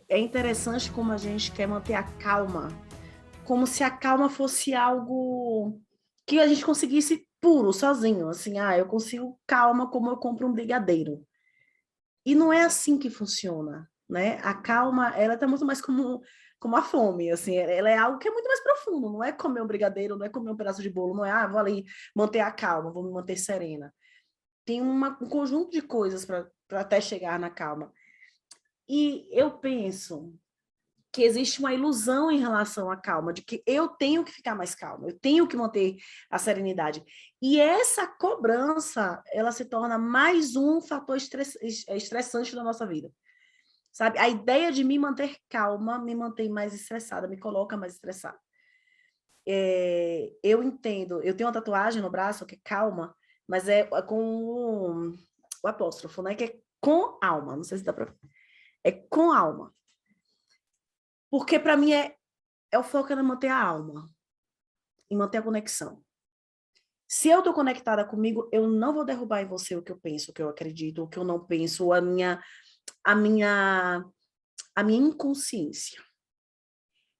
é interessante como a gente quer manter a calma, como se a calma fosse algo que a gente conseguisse puro, sozinho, assim, eu consigo calma como eu compro um brigadeiro. E não é assim que funciona, né? A calma, ela tá muito mais como a fome, assim, ela é algo que é muito mais profundo, não é comer um brigadeiro, não é comer um pedaço de bolo, não é, vou ali manter a calma, vou me manter serena. Tem um conjunto de coisas para até chegar na calma. E eu penso que existe uma ilusão em relação à calma, de que eu tenho que ficar mais calma, eu tenho que manter a serenidade. E essa cobrança, ela se torna mais um fator estressante da nossa vida. Sabe? A ideia de me manter calma me mantém mais estressada, me coloca mais estressada. Eu entendo, eu tenho uma tatuagem no braço que é calma, mas é com o apóstrofo, né? Que é com alma, não sei se dá para. É com alma. Porque para mim é o foco em manter a alma, em manter a conexão. Se eu estou conectada comigo, eu não vou derrubar em você o que eu penso, o que eu acredito, o que eu não penso, a minha, a minha inconsciência.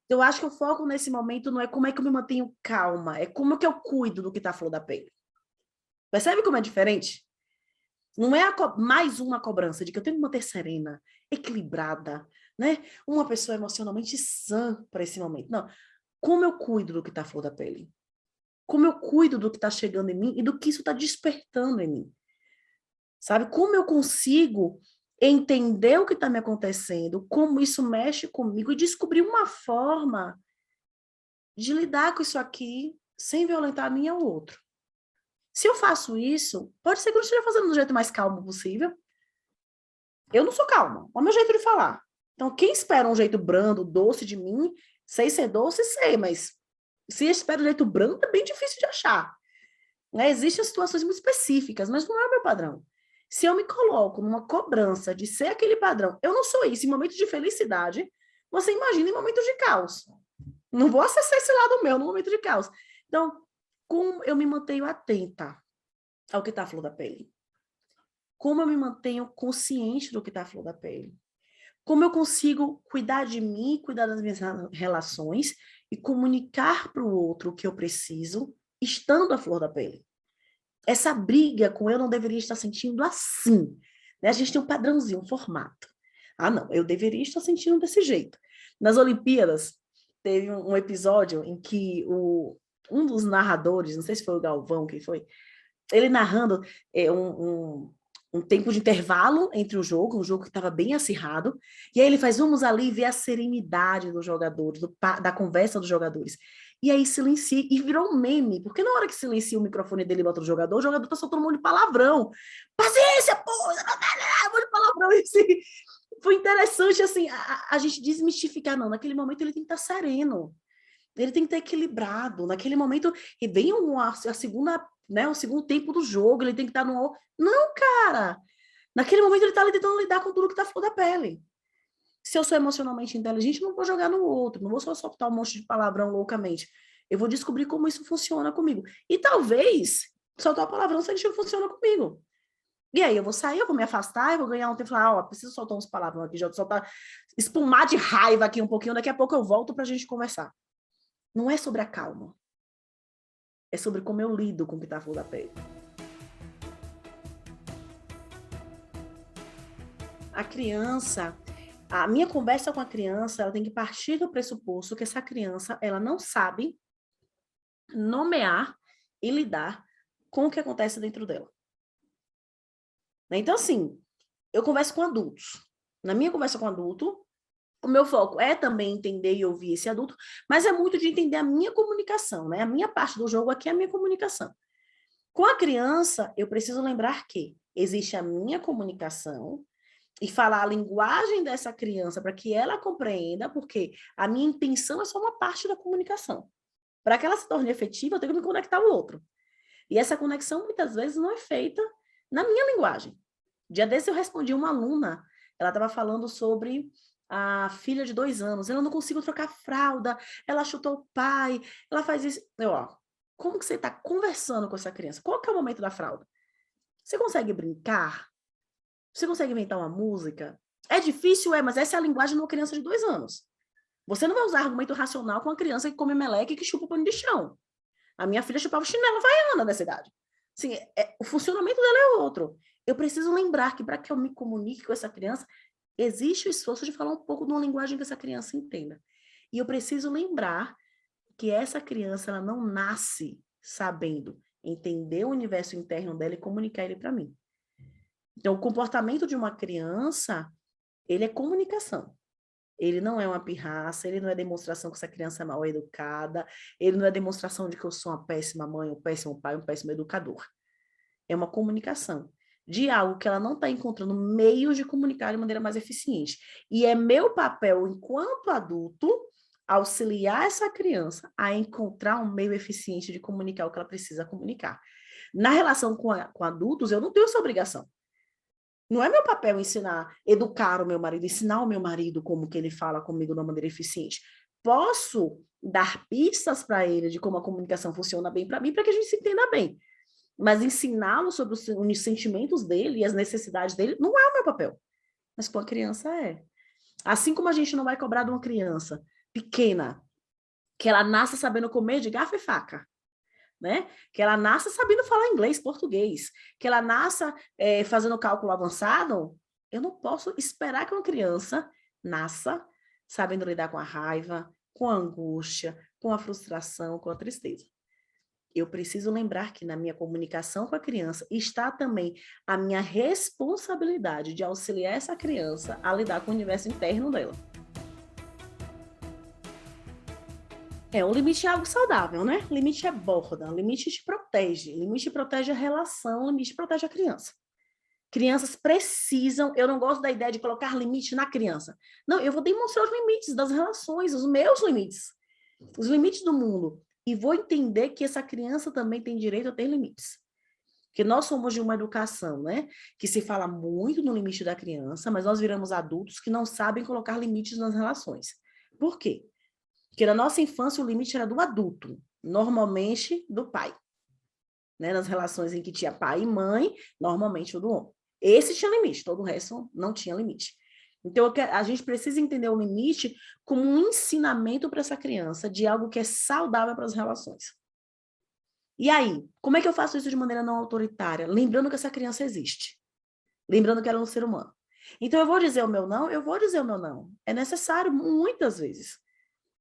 Eu acho que o foco nesse momento não é como é que eu me mantenho calma, é como é que eu cuido do que está à flor da pele. Percebe como é diferente? Não é mais uma cobrança de que eu tenho que manter serena, equilibrada, né? Uma pessoa emocionalmente sã para esse momento. Não. Como eu cuido do que está à flor da pele? Como eu cuido do que está chegando em mim e do que isso está despertando em mim? Sabe? Como eu consigo entender o que está me acontecendo, como isso mexe comigo e descobrir uma forma de lidar com isso aqui sem violentar a mim ou o outro. Se eu faço isso, pode ser que eu esteja fazendo do jeito mais calmo possível. Eu não sou calma, é o meu jeito de falar. Então, quem espera um jeito brando, doce de mim, sei ser doce, sei, mas se espera um jeito brando, é bem difícil de achar. Né? Existem situações muito específicas, mas não é o meu padrão. Se eu me coloco numa cobrança de ser aquele padrão, eu não sou isso. Em momentos de felicidade, você imagina em momentos de caos. Não vou acessar esse lado meu no momento de caos. Então, como eu me mantenho atenta ao que está à flor da pele? Como eu me mantenho consciente do que está à flor da pele? Como eu consigo cuidar de mim, cuidar das minhas relações e comunicar para o outro o que eu preciso, estando à flor da pele? Essa briga com eu não deveria estar sentindo assim. Né? A gente tem um padrãozinho, um formato. Não, eu deveria estar sentindo desse jeito. Nas Olimpíadas, teve um episódio em que um dos narradores, não sei se foi o Galvão, quem foi, ele narrando um tempo de intervalo entre o jogo, um jogo que estava bem acirrado, e aí ele faz, vamos ali ver a serenidade dos jogadores, da conversa dos jogadores. E aí silencia, e virou um meme, porque na hora que silencia o microfone dele e bota o jogador tá soltando um monte de palavrão. Paciência, porra! Um monte de palavrão. E, assim, foi interessante, assim, a gente desmistificar, não, naquele momento ele tem que estar sereno, ele tem que estar equilibrado, naquele momento, e vem a segunda, né, o segundo tempo do jogo, ele tem que estar no... Não, cara! Naquele momento ele está ali tentando lidar com tudo que está fora da pele. Se eu sou emocionalmente inteligente, não vou jogar no outro, não vou só soltar um monte de palavrão loucamente. Eu vou descobrir como isso funciona comigo. E talvez soltar palavrão seja que funciona comigo. E aí eu vou sair, eu vou me afastar, eu vou ganhar um tempo e falar, preciso soltar uns palavrão aqui, já soltar, espumar de raiva aqui um pouquinho, daqui a pouco eu volto para a gente conversar. Não é sobre a calma. É sobre como eu lido com o que está fora da pele. A criança, a minha conversa com a criança, ela tem que partir do pressuposto que essa criança, ela não sabe nomear e lidar com o que acontece dentro dela. Então, assim, eu converso com adultos. Na minha conversa com adulto, o meu foco é também entender e ouvir esse adulto, mas é muito de entender a minha comunicação, né? A minha parte do jogo aqui é a minha comunicação. Com a criança, eu preciso lembrar que existe a minha comunicação e falar a linguagem dessa criança para que ela compreenda, porque a minha intenção é só uma parte da comunicação. Para que ela se torne efetiva, eu tenho que me conectar ao outro. E essa conexão, muitas vezes, não é feita na minha linguagem. Dia desse eu respondi uma aluna, ela estava falando sobre a filha de 2 anos, ela não conseguiu trocar fralda, ela chutou o pai, ela faz isso. Como que você está conversando com essa criança? Qual que é o momento da fralda? Você consegue brincar? Você consegue inventar uma música? É difícil, mas essa é a linguagem de uma criança de 2 anos. Você não vai usar argumento racional com uma criança que come meleque e que chupa pano de chão. A minha filha chupava chinelo havaiana nessa idade. Assim, o funcionamento dela é outro. Eu preciso lembrar que para que eu me comunique com essa criança, existe o esforço de falar um pouco de uma linguagem que essa criança entenda. E eu preciso lembrar que essa criança ela não nasce sabendo entender o universo interno dela e comunicar ele para mim. Então, o comportamento de uma criança, ele é comunicação. Ele não é uma pirraça, ele não é demonstração que essa criança é mal educada, ele não é demonstração de que eu sou uma péssima mãe, um péssimo pai, um péssimo educador. É uma comunicação de algo que ela não está encontrando meios de comunicar de maneira mais eficiente. E é meu papel, enquanto adulto, auxiliar essa criança a encontrar um meio eficiente de comunicar o que ela precisa comunicar. Na relação com adultos, eu não tenho essa obrigação. Não é meu papel ensinar, educar o meu marido, ensinar o meu marido como que ele fala comigo de uma maneira eficiente. Posso dar pistas para ele de como a comunicação funciona bem para mim, para que a gente se entenda bem. Mas ensiná-lo sobre os sentimentos dele e as necessidades dele não é o meu papel. Mas com a criança é. Assim como a gente não vai cobrar de uma criança pequena, que ela nasce sabendo comer de garfo e faca, né? Que ela nasça sabendo falar inglês, português, que ela nasça fazendo cálculo avançado, eu não posso esperar que uma criança nasça sabendo lidar com a raiva, com a angústia, com a frustração, com a tristeza. Eu preciso lembrar que na minha comunicação com a criança está também a minha responsabilidade de auxiliar essa criança a lidar com o universo interno dela. O limite é algo saudável, né? Limite é borda, limite te protege, limite protege a relação, limite protege a criança. Crianças precisam, eu não gosto da ideia de colocar limite na criança. Não, eu vou demonstrar os limites das relações, os meus limites, os limites do mundo. E vou entender que essa criança também tem direito a ter limites. Porque nós somos de uma educação, né? Que se fala muito no limite da criança, mas nós viramos adultos que não sabem colocar limites nas relações. Por quê? Porque na nossa infância o limite era do adulto, normalmente do pai. Né? Nas relações em que tinha pai e mãe, normalmente o do homem. Esse tinha limite, todo o resto não tinha limite. Então, a gente precisa entender o limite como um ensinamento para essa criança de algo que é saudável para as relações. E aí, como é que eu faço isso de maneira não autoritária? Lembrando que essa criança existe. Lembrando que ela é um ser humano. Então, eu vou dizer o meu não? Eu vou dizer o meu não. É necessário, muitas vezes.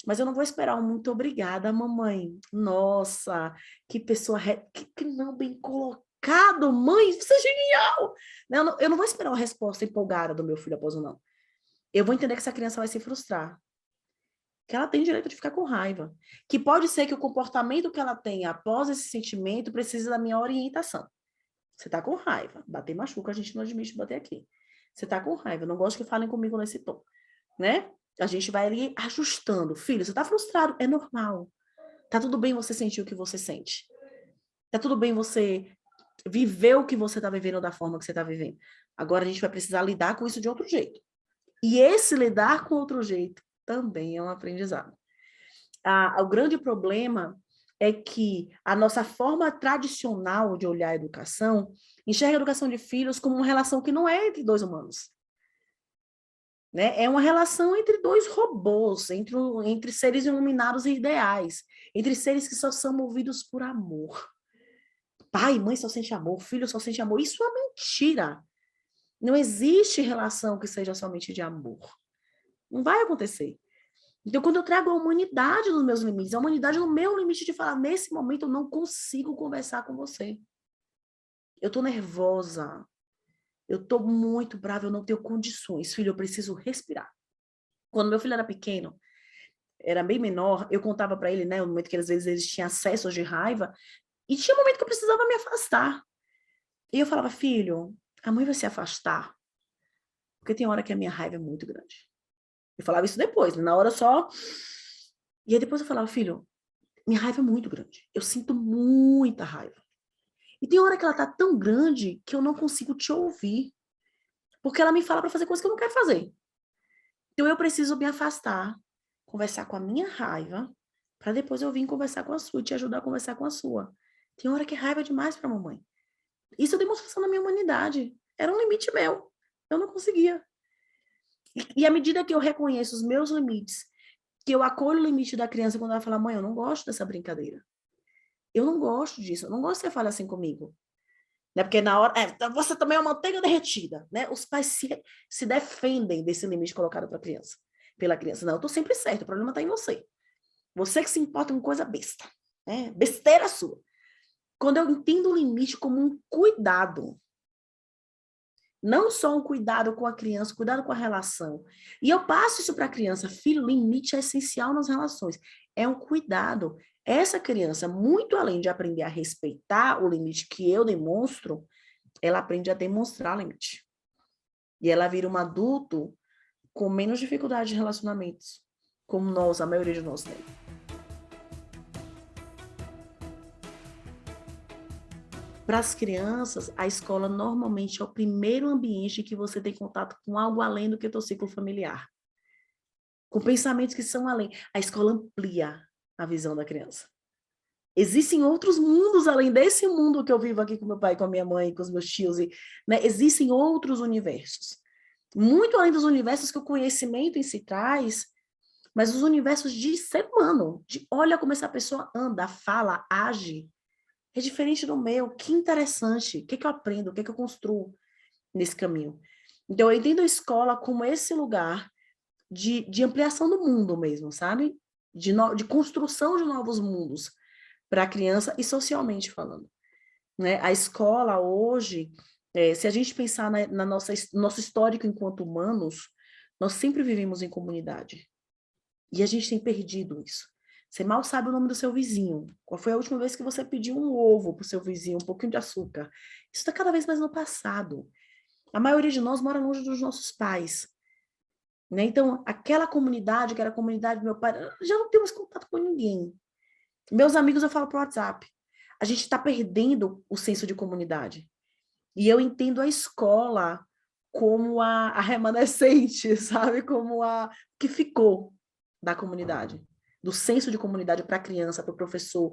Mas eu não vou esperar um muito obrigada, mamãe. Nossa, que pessoa... Que não bem colocado, mãe. Isso é genial! Eu não vou esperar uma resposta empolgada do meu filho após o não. Eu vou entender que essa criança vai se frustrar. Que ela tem direito de ficar com raiva. Que pode ser que o comportamento que ela tem após esse sentimento precise da minha orientação. Você tá com raiva. Bater machuca, a gente não admite bater aqui. Você tá com raiva, eu não gosto que falem comigo nesse tom, né? A gente vai ali ajustando. Filho, você tá frustrado, é normal. Tá tudo bem você sentir o que você sente. Tá tudo bem você viver o que você tá vivendo da forma que você tá vivendo. Agora a gente vai precisar lidar com isso de outro jeito. E esse lidar com outro jeito também é um aprendizado. O grande problema é que a nossa forma tradicional de olhar a educação enxerga a educação de filhos como uma relação que não é entre dois humanos. Né? É uma relação entre dois robôs, entre seres iluminados e ideais, entre seres que só são movidos por amor. Pai e mãe só sente amor, filho só sente amor. Isso é mentira. Não existe relação que seja somente de amor. Não vai acontecer. Então, quando eu trago a humanidade nos meus limites, a humanidade no meu limite de falar, nesse momento eu não consigo conversar com você. Eu tô nervosa. Eu tô muito brava, eu não tenho condições. Filho, eu preciso respirar. Quando meu filho era pequeno, era bem menor, eu contava para ele, né, no momento que às vezes eles tinham acessos de raiva, e tinha um momento que eu precisava me afastar. E eu falava, filho, a mãe vai se afastar, porque tem hora que a minha raiva é muito grande. Eu falava isso depois, né? Na hora só. E aí depois eu falava, filho, minha raiva é muito grande. Eu sinto muita raiva. E tem hora que ela tá tão grande que eu não consigo te ouvir. Porque ela me fala para fazer coisas que eu não quero fazer. Então eu preciso me afastar, conversar com a minha raiva, para depois eu vir conversar com a sua e te ajudar a conversar com a sua. Tem hora que é raiva demais para a mamãe. Isso é demonstração da minha humanidade. Era um limite meu. Eu não conseguia. E à medida que eu reconheço os meus limites, que eu acolho o limite da criança quando ela fala, mãe, eu não gosto dessa brincadeira. Eu não gosto disso, eu não gosto que você fale assim comigo. Né? Porque na hora, você também é uma manteiga derretida, né? Os pais se defendem desse limite colocado pela criança. Não, eu tô sempre certo, o problema está em você. Você que se importa com coisa besta, né? Besteira sua. Quando eu entendo o limite como um cuidado, não só um cuidado com a criança, cuidado com a relação. E eu passo isso para a criança, filho, limite é essencial nas relações. É um cuidado. Essa criança, muito além de aprender a respeitar o limite que eu demonstro, ela aprende a demonstrar limite. E ela vira um adulto com menos dificuldade de relacionamentos, como nós, a maioria de nós tem. Para as crianças, a escola normalmente é o primeiro ambiente em que você tem contato com algo além do que o teu ciclo familiar. Com pensamentos que são além. A escola amplia a visão da criança. Existem outros mundos além desse mundo que eu vivo aqui com meu pai, com a minha mãe, com os meus tios. Né? Existem outros universos. Muito além dos universos que o conhecimento em si traz, mas os universos de ser humano. De olha como essa pessoa anda, fala, age. É diferente do meu. Que interessante. O que eu aprendo? O que eu construo nesse caminho? Então, eu entendo a escola como esse lugar de ampliação do mundo mesmo, sabe? De construção de novos mundos para a criança e socialmente falando. Né? A escola hoje, se a gente pensar na nosso histórico enquanto humanos, nós sempre vivemos em comunidade. E a gente tem perdido isso. Você mal sabe o nome do seu vizinho. Qual foi a última vez que você pediu um ovo para o seu vizinho, um pouquinho de açúcar? Isso está cada vez mais no passado. A maioria de nós mora longe dos nossos pais. Né? Então, aquela comunidade, que era a comunidade do meu pai, já não temos contato com ninguém. Meus amigos, eu falo pro WhatsApp. A gente está perdendo o senso de comunidade. E eu entendo a escola como a remanescente, sabe? Como a que ficou da comunidade. Do senso de comunidade para a criança, para o professor.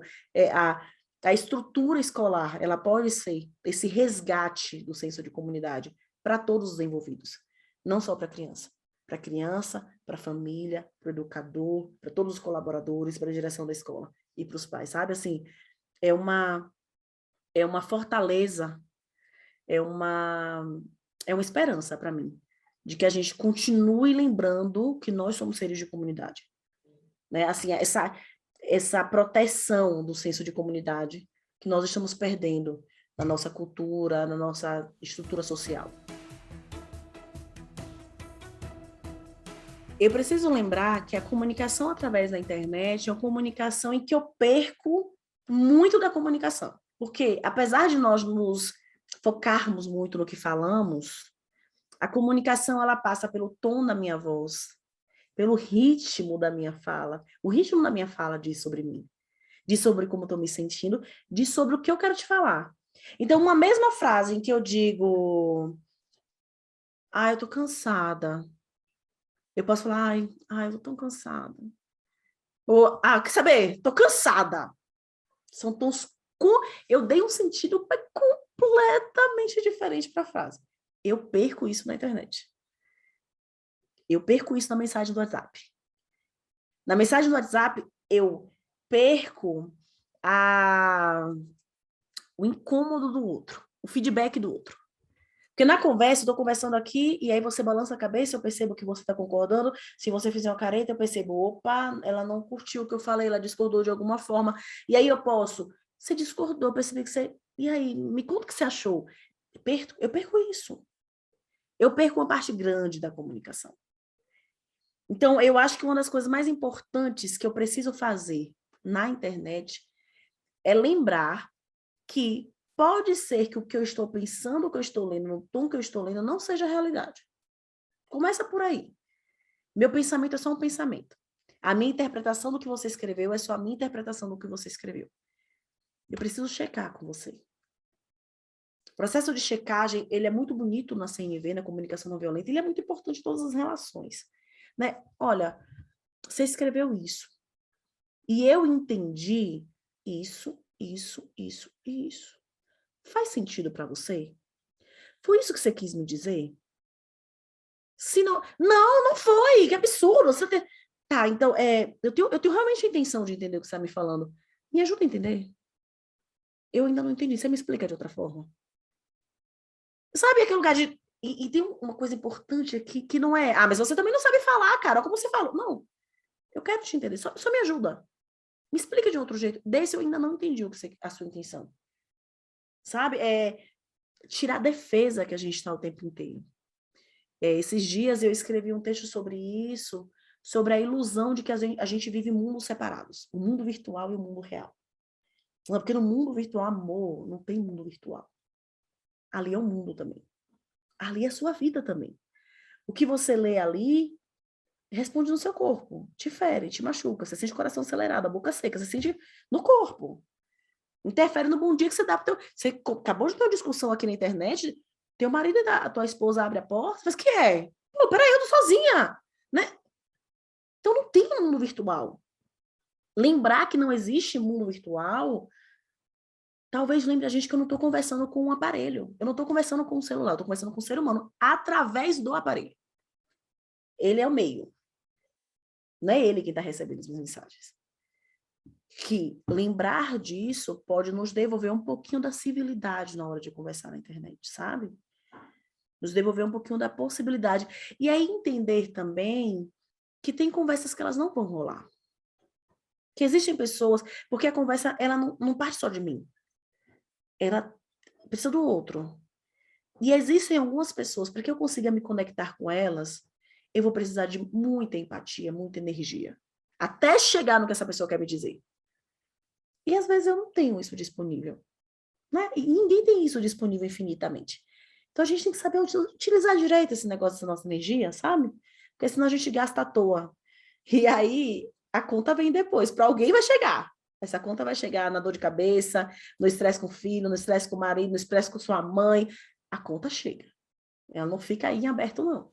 A estrutura escolar, ela pode ser esse resgate do senso de comunidade para todos os envolvidos. Não só para a criança. Para a criança, para a família, para o educador, para todos os colaboradores, para a direção da escola e para os pais, sabe? Assim, é uma fortaleza, é uma esperança para mim, de que a gente continue lembrando que nós somos seres de comunidade. Né? Assim, essa proteção do senso de comunidade que nós estamos perdendo na nossa cultura, na nossa estrutura social. Eu preciso lembrar que a comunicação através da internet é uma comunicação em que eu perco muito da comunicação. Porque, apesar de nós nos focarmos muito no que falamos, a comunicação ela passa pelo tom da minha voz, pelo ritmo da minha fala. O ritmo da minha fala diz sobre mim, diz sobre como eu estou me sentindo, diz sobre o que eu quero te falar. Então, uma mesma frase em que eu digo, eu estou cansada, eu posso falar, eu estou tão cansada. Ou, quer saber? Estou cansada. São tons eu dei um sentido completamente diferente para a frase. Eu perco isso na internet. Eu perco isso na mensagem do WhatsApp. Na mensagem do WhatsApp, eu perco o incômodo do outro, o feedback do outro. Porque na conversa, eu estou conversando aqui, e aí você balança a cabeça, eu percebo que você está concordando. Se você fizer uma careta, eu percebo, opa, ela não curtiu o que eu falei, ela discordou de alguma forma. E aí eu posso, você discordou, eu percebi que você... E aí, me conta o que você achou. Eu perco isso. Eu perco uma parte grande da comunicação. Então, eu acho que uma das coisas mais importantes que eu preciso fazer na internet é lembrar que pode ser que o que eu estou pensando, o que eu estou lendo, no tom que eu estou lendo, não seja realidade. Começa por aí. Meu pensamento é só um pensamento. A minha interpretação do que você escreveu é só a minha interpretação do que você escreveu. Eu preciso checar com você. O processo de checagem, ele é muito bonito na CNV, na comunicação não violenta, ele é muito importante em todas as relações. Né? Olha, você escreveu isso. E eu entendi isso, isso, isso e isso. Faz sentido para você? Foi isso que você quis me dizer? Se não, não foi, que absurdo. Você tem... Tá, então, eu tenho realmente a intenção de entender o que você está me falando. Me ajuda a entender. Eu ainda não entendi. Você me explica de outra forma. Sabe aquele lugar de... E tem uma coisa importante aqui que não é... Ah, mas você também não sabe falar, cara. Como você fala? Não, eu quero te entender. Só me ajuda. Me explica de outro jeito. Desse eu ainda não entendi a sua intenção. Sabe? Tirar a defesa que a gente está o tempo inteiro. Esses dias eu escrevi um texto sobre isso, sobre a ilusão de que a gente vive mundos separados. O mundo virtual e o mundo real. Porque no mundo virtual, amor, não tem mundo virtual. Ali é o mundo também. Ali é a sua vida também. O que você lê ali responde no seu corpo, te fere, te machuca, você sente o coração acelerado, a boca seca, você sente no corpo. Interfere no bom dia que você dá pro teu... Você acabou de ter uma discussão aqui na internet, teu marido e a tua esposa abre a porta, mas que é? Pô, peraí, eu tô sozinha, né? Então não tem mundo virtual. Lembrar que não existe mundo virtual, talvez lembre a gente que eu não estou conversando com um aparelho, eu não estou conversando com um celular, eu estou conversando com um ser humano através do aparelho. Ele é o meio. Não é ele que está recebendo as mensagens. Que lembrar disso pode nos devolver um pouquinho da civilidade na hora de conversar na internet, sabe? Nos devolver um pouquinho da possibilidade. E aí entender também que tem conversas que elas não vão rolar. Que existem pessoas... Porque a conversa, ela não parte só de mim. Ela precisa do outro. E existem algumas pessoas, para que eu consiga me conectar com elas, eu vou precisar de muita empatia, muita energia. Até chegar no que essa pessoa quer me dizer. E às vezes eu não tenho isso disponível. Né? E ninguém tem isso disponível infinitamente. Então a gente tem que saber utilizar direito esse negócio da nossa energia, sabe? Porque senão a gente gasta à toa. E aí a conta vem depois. Para alguém vai chegar. Essa conta vai chegar na dor de cabeça, no estresse com o filho, no estresse com o marido, no estresse com sua mãe. A conta chega. Ela não fica aí em aberto, não.